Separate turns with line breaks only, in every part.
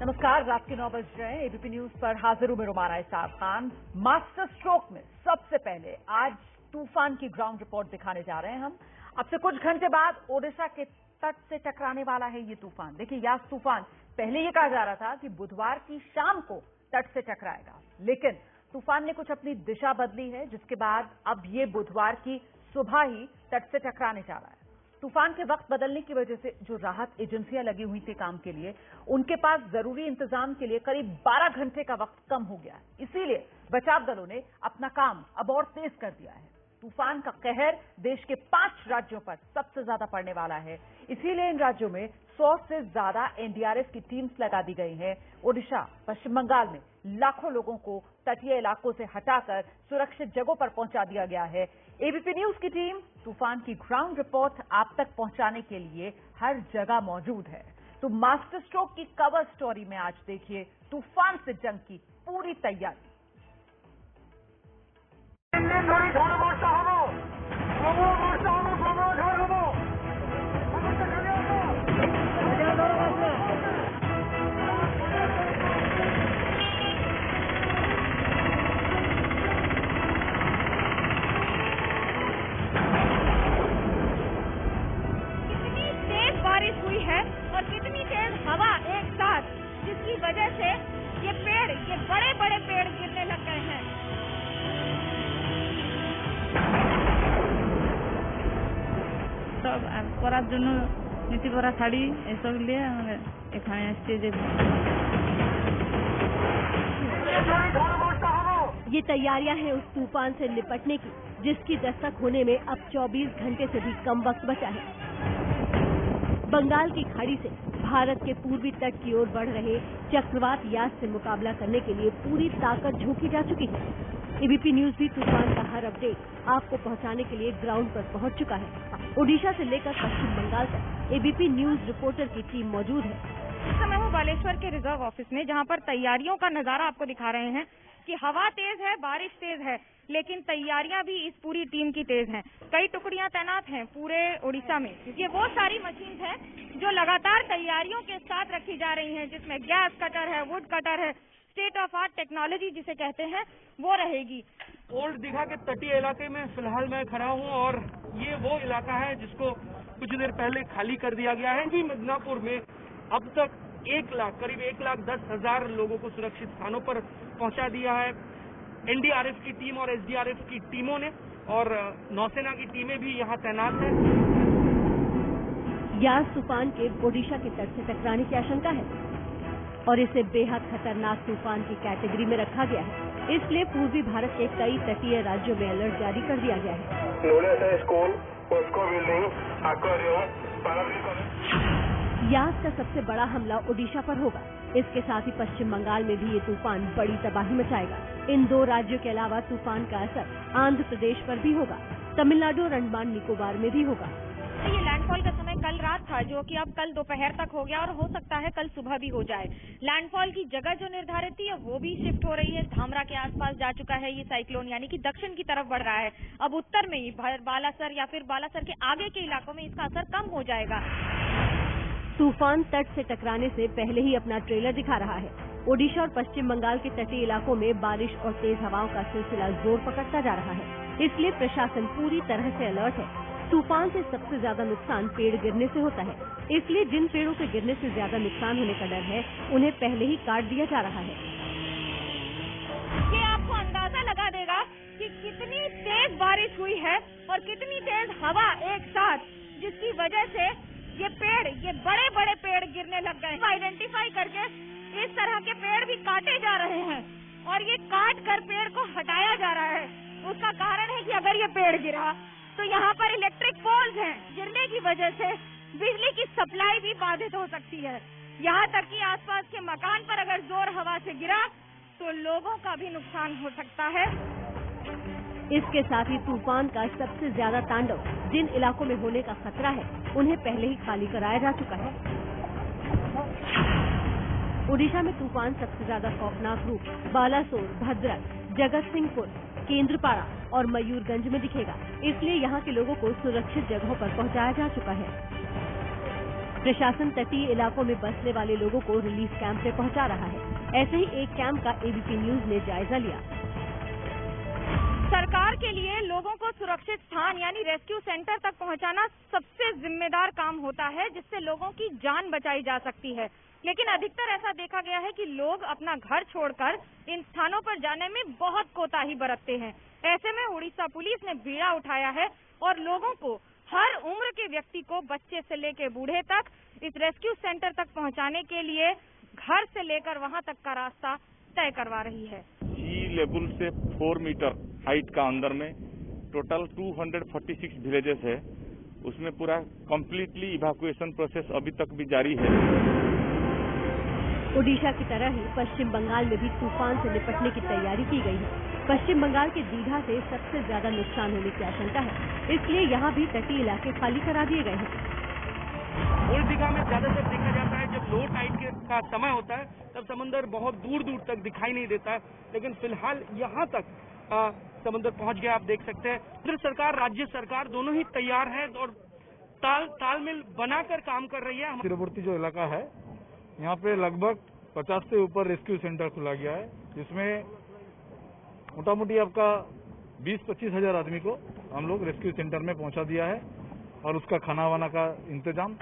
नमस्कार, रात के 9 बज रहे हैं। एबीपी न्यूज पर हाजिर हूं मैं रुमाना इसाब खान। मास्टर स्ट्रोक में सबसे पहले आज तूफान की ग्राउंड रिपोर्ट दिखाने जा रहे हैं हम। अब से कुछ घंटे बाद ओडिशा के तट से टकराने वाला है ये तूफान। देखिए, यास तूफान पहले ये कहा जा रहा था कि बुधवार की शाम को तट से टकराएगा, लेकिन तूफान ने कुछ अपनी दिशा बदली है, जिसके बाद अब ये बुधवार की सुबह ही तट से टकराने जा रहा है। तूफान के वक्त बदलने की वजह से जो राहत एजेंसियां लगी हुई थी काम के लिए, उनके पास जरूरी इंतजाम के लिए करीब 12 घंटे का वक्त कम हो गया है। इसीलिए बचाव दलों ने अपना काम अब और तेज कर दिया है। तूफान का कहर देश के 5 राज्यों पर सबसे ज्यादा पड़ने वाला है, इसीलिए इन राज्यों में 100 से ज्यादा एनडीआरएफ की टीम्स लगा दी गई हैं। ओडिशा, पश्चिम बंगाल में लाखों लोगों को तटीय इलाकों से हटाकर सुरक्षित जगहों पर पहुंचा दिया गया है। एबीपी न्यूज की टीम तूफान की ग्राउंड रिपोर्ट आप तक पहुंचाने के लिए हर जगह मौजूद है। तो मास्टर स्ट्रोक की कवर स्टोरी में आज देखिए तूफान से जंग की पूरी तैयारी।
हुई है और कितनी तेज हवा एक साथ, जिसकी वजह से ये बड़े बड़े पेड़ गिरने लग गए हैं।
सब করার জন্য নীতি পরা শাড়ি এসব নিয়ে এখানে আসছে যে
ये तैयारियां हैं उस तूफान से निपटने की, जिसकी दस्तक होने में अब 24 घंटे से भी कम वक्त बचा है। बंगाल की खाड़ी से भारत के पूर्वी तट की ओर बढ़ रहे चक्रवात यास से मुकाबला करने के लिए पूरी ताकत झोंकी जा चुकी है। एबीपी न्यूज भी तूफान का हर अपडेट आपको पहुंचाने के लिए ग्राउंड पर पहुंच चुका है। ओडिशा से लेकर पश्चिम बंगाल तक एबीपी न्यूज रिपोर्टर की टीम मौजूद है।
इस समय हूँ बालेश्वर के रिजर्व ऑफिस में, जहाँ पर तैयारियों का नजारा आपको दिखा रहे हैं कि हवा तेज है, बारिश तेज है, लेकिन तैयारियां भी इस पूरी टीम की तेज हैं। कई टुकड़ियां तैनात हैं पूरे ओडिशा में। ये वो सारी मशीन है जो लगातार तैयारियों के साथ रखी जा रही हैं, जिसमें गैस कटर है, वुड कटर है, स्टेट ऑफ आर्ट टेक्नोलॉजी जिसे कहते हैं वो रहेगी।
ओल्ड दीघा के तटीय इलाके में फिलहाल मैं खड़ा हूँ और ये वो इलाका है जिसको कुछ देर पहले खाली कर दिया गया है। मिदनापुर में अब तक करीब 1,10,000 लोगों को सुरक्षित स्थानों पर पहुंचा दिया है एनडीआरएफ की टीम और एसडीआरएफ की टीमों ने, और नौसेना की टीमें भी यहाँ तैनात हैं।
यास तूफान के ओडिशा के तट से टकराने की आशंका है और इसे बेहद खतरनाक तूफान की कैटेगरी में रखा गया है। इसलिए पूर्वी भारत के कई तटीय राज्यों में अलर्ट जारी कर दिया गया है। यास का सबसे बड़ा हमला ओडिशा पर होगा। इसके साथ ही पश्चिम बंगाल में भी ये तूफान बड़ी तबाही मचाएगा। इन 2 राज्यों के अलावा तूफान का असर आंध्र प्रदेश पर भी होगा, तमिलनाडु और अंडमान निकोबार में भी होगा।
ये लैंडफॉल का समय कल रात था, जो कि अब कल दोपहर तक हो गया और हो सकता है कल सुबह भी हो जाए। लैंडफॉल की जगह जो निर्धारित थी वो भी शिफ्ट हो रही है। धामरा के आसपास जा चुका है ये साइक्लोन, यानी कि दक्षिण की तरफ बढ़ रहा है। अब उत्तर में ही बालासर या फिर बालासर के आगे के इलाकों में इसका असर कम हो जाएगा।
तूफान तट से टकराने से पहले ही अपना ट्रेलर दिखा रहा है। ओडिशा और पश्चिम बंगाल के तटीय इलाकों में बारिश और तेज हवाओं का सिलसिला जोर पकड़ता जा रहा है। इसलिए प्रशासन पूरी तरह से अलर्ट है। तूफान से सबसे ज्यादा नुकसान पेड़ गिरने से होता है, इसलिए जिन पेड़ों के गिरने से ज्यादा नुकसान होने का डर है, उन्हें पहले ही काट दिया जा रहा है।
ये आपको अंदाजा लगा देगा कि कितनी तेज बारिश हुई है और कितनी तेज हवा एक साथ, जिसकी वजह से ये बड़े बड़े पेड़ गिरने लग गए। आइडेंटिफाई करके इस तरह के पेड़ भी काटे जा रहे हैं और ये काट कर पेड़ को हटाया जा रहा है। उसका कारण है कि अगर ये पेड़ गिरा तो यहाँ पर इलेक्ट्रिक पोल्स हैं, गिरने की वजह से बिजली की सप्लाई भी बाधित हो सकती है। यहाँ तक कि आसपास के मकान पर अगर जोर हवा से गिरा तो लोगों का भी नुकसान हो सकता है।
इसके साथ ही तूफान का सबसे ज्यादा तांडव जिन इलाकों में होने का खतरा है, उन्हें पहले ही खाली कराया जा चुका है। ओडिशा में तूफान सबसे ज्यादा खौफनाक रूप बालासोर, भद्रक, जगत सिंहपुर, केंद्रपाड़ा और मयूरगंज में दिखेगा। इसलिए यहाँ के लोगों को सुरक्षित जगहों पर पहुँचाया जा चुका है। प्रशासन तटीय इलाकों में बसने वाले लोगों को रिलीफ कैंप में पहुंचा रहा है। ऐसे ही एक कैंप का एबीपी न्यूज ने जायजा लिया।
सरकार के लिए लोगों को सुरक्षित स्थान यानी रेस्क्यू सेंटर तक पहुंचाना सबसे जिम्मेदार काम होता है, जिससे लोगों की जान बचाई जा सकती है। लेकिन अधिकतर ऐसा देखा गया है कि लोग अपना घर छोड़कर इन स्थानों पर जाने में बहुत कोताही बरतते हैं। ऐसे में उड़ीसा पुलिस ने बीड़ा उठाया है और लोगों को, हर उम्र के व्यक्ति को, बच्चे से लेकर बूढ़े तक, इस रेस्क्यू सेंटर तक पहुंचाने के लिए घर से लेकर वहां तक का रास्ता तय करवा रही है।
सी लेवल से 4 मीटर हाइट का अंदर में टोटल 246 विलेजेस है। उसमें पूरा कंप्लीटली इवैक्यूएशन प्रोसेस अभी तक भी जारी है।
ओडिशा की तरह ही पश्चिम बंगाल में भी तूफान से निपटने की तैयारी की गई है। पश्चिम बंगाल के दीघा से सबसे ज्यादा नुकसान होने की आशंका है, इसलिए यहाँ भी तटीय इलाके खाली करा दिए गए हैं।
ओल्ड दीघा में ज्यादातर देखा जाता है जब लो टाइड का समय होता है तब समंदर बहुत दूर दूर तक दिखाई नहीं देता है, लेकिन फिलहाल यहाँ तक समंदर पहुँच गया। आप देख सकते हैं केंद्र सरकार, राज्य सरकार दोनों ही तैयार है और तालमेल बनाकर काम कर रही है।
तीरवर्ती जो इलाका है यहाँ पे लगभग 50 से ऊपर रेस्क्यू सेंटर खुला गया है, जिसमें मोटामोटी आपका 20-25 हजार आदमी को हम लोग रेस्क्यू सेंटर में पहुंचा दिया है और उसका खाना वाना का इंतजाम।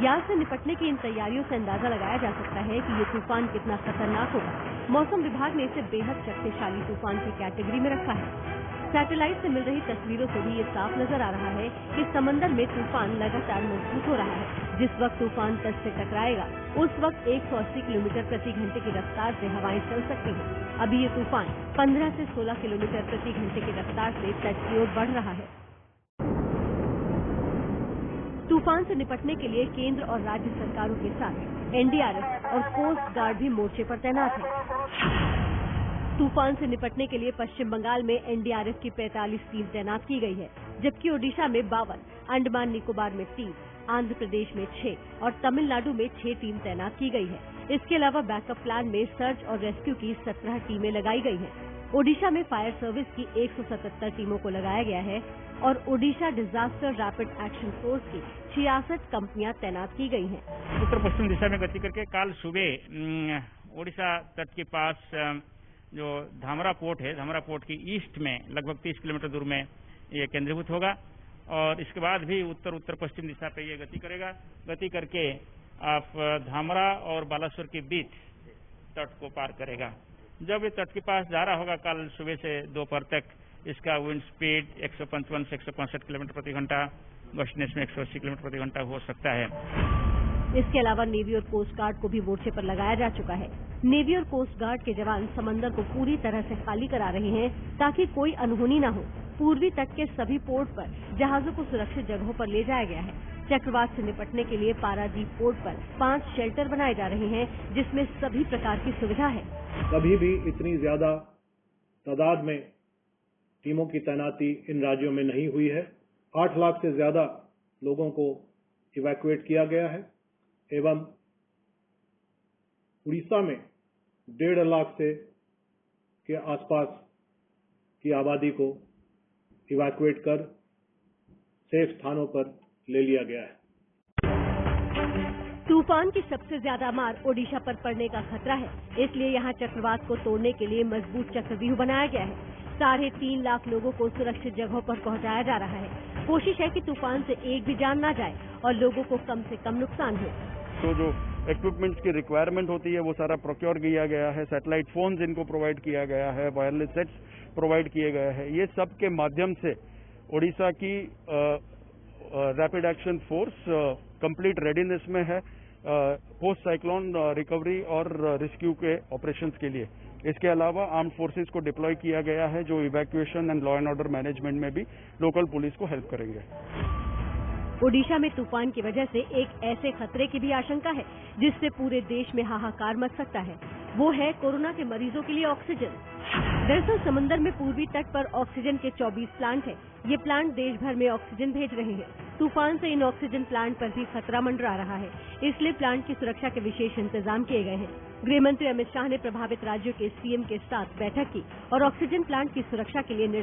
याद से निपटने की इन तैयारियों से अंदाजा लगाया जा सकता है कि ये तूफान कितना खतरनाक होगा। मौसम विभाग ने इसे बेहद शक्तिशाली तूफान की कैटेगरी में रखा है। सैटेलाइट से मिल रही तस्वीरों से भी ये साफ नजर आ रहा है कि समंदर में तूफान लगातार मजबूत हो रहा है। जिस वक्त तूफान तट से टकराएगा उस वक्त 180 किलोमीटर प्रति घंटे की रफ्तार से हवाएं चल सकती हैं। अभी ये तूफान 15 से 16 किलोमीटर प्रति घंटे की रफ्तार से तट की ओर बढ़ रहा है। तूफान से निपटने के लिए केंद्र और राज्य सरकारों के साथ एनडीआरएफ और कोस्ट गार्ड भी मोर्चे पर तैनात है। तूफान से निपटने के लिए पश्चिम बंगाल में एनडीआरएफ की 45 टीम तैनात की गई है, जबकि ओडिशा में 52, अंडमान निकोबार में 3, आंध्र प्रदेश में 6 और तमिलनाडु में 6 टीम तैनात की गई है। इसके अलावा बैकअप प्लान में सर्च और रेस्क्यू की 17 टीमें लगाई गई हैं। ओडिशा में फायर सर्विस की 177 टीमों को लगाया गया है और Odisha disaster rapid action force की 66 कंपनियां तैनात की गई हैं।
उत्तर पश्चिम दिशा में गति करके कल सुबह ओडिशा तट के पास जो धामरा पोर्ट है, धामरा पोर्ट की ईस्ट में लगभग 30 किलोमीटर दूर में ये केंद्रीभूत होगा और इसके बाद भी उत्तर पश्चिम दिशा पे ये गति करेगा। गति करके आप धामरा और बालासोर के बीच तट को पार करेगा। जब ये तट के पास जा रहा होगा कल सुबह से दोपहर तक, इसका विंड स्पीड 155 से 165 किलोमीटर प्रति घंटा, गस्टनेस में 180 किलोमीटर प्रति घंटा हो सकता है।
इसके अलावा नेवी और कोस्ट गार्ड को भी मोर्चे पर लगाया जा चुका है। नेवी और कोस्ट गार्ड के जवान समंदर को पूरी तरह से खाली करा रहे हैं ताकि कोई अनहोनी न हो। पूर्वी तट के सभी पोर्ट पर जहाजों को सुरक्षित जगहों पर ले जाया गया है। चक्रवात से निपटने के लिए पारादीप पोर्ट पर 5 शेल्टर बनाए जा रहे हैं, जिसमें सभी प्रकार की सुविधा है।
कभी भी इतनी ज्यादा तादाद में टीमों की तैनाती इन राज्यों में नहीं हुई है। 8 लाख से ज्यादा लोगों को इवैक्यूएट किया गया है एवं उड़ीसा में 1.5 लाख से के आसपास की आबादी को इवैक्यूएट कर सेफ स्थानों पर ले लिया गया है।
तूफान की सबसे ज्यादा मार ओडिशा पर पड़ने का खतरा है, इसलिए यहाँ चक्रवात को तोड़ने के लिए मजबूत चक्रव्यूह बनाया गया है। 3.5 लाख लोगों को सुरक्षित जगहों पर पहुंचाया जा रहा है। कोशिश है कि तूफान से एक भी जान न जाए और लोगों को कम से कम नुकसान हो।
तो जो इक्विपमेंट्स की रिक्वायरमेंट होती है वो सारा प्रोक्योर किया गया है। सैटेलाइट फोन्स इनको प्रोवाइड किया गया है, वायरलेस सेट्स प्रोवाइड किए गए हैं। ये सब के माध्यम से ओडिशा की rapid action force complete readiness में है पोस्ट साइक्लोन रिकवरी और रेस्क्यू के ऑपरेशंस के लिए। इसके अलावा आर्म्ड फोर्सेस को डिप्लॉय किया गया है जो evacuation and law and order management में भी लोकल पुलिस को हेल्प करेंगे।
ओडिशा में तूफान की वजह से एक ऐसे खतरे की भी आशंका है जिससे पूरे देश में हाहाकार मच सकता है। वो है कोरोना के मरीजों के लिए ऑक्सीजन। दरअसल समंदर में पूर्वी तट पर ऑक्सीजन के 24 प्लांट हैं। ये प्लांट देश भर में ऑक्सीजन भेज रहे हैं। तूफान से इन ऑक्सीजन प्लांट पर भी खतरा मंडरा रहा है, इसलिए प्लांट की सुरक्षा के विशेष इंतजाम किए गए हैं। गृह मंत्री अमित शाह ने प्रभावित राज्यों के सीएम के साथ बैठक की और ऑक्सीजन प्लांट की सुरक्षा के लिए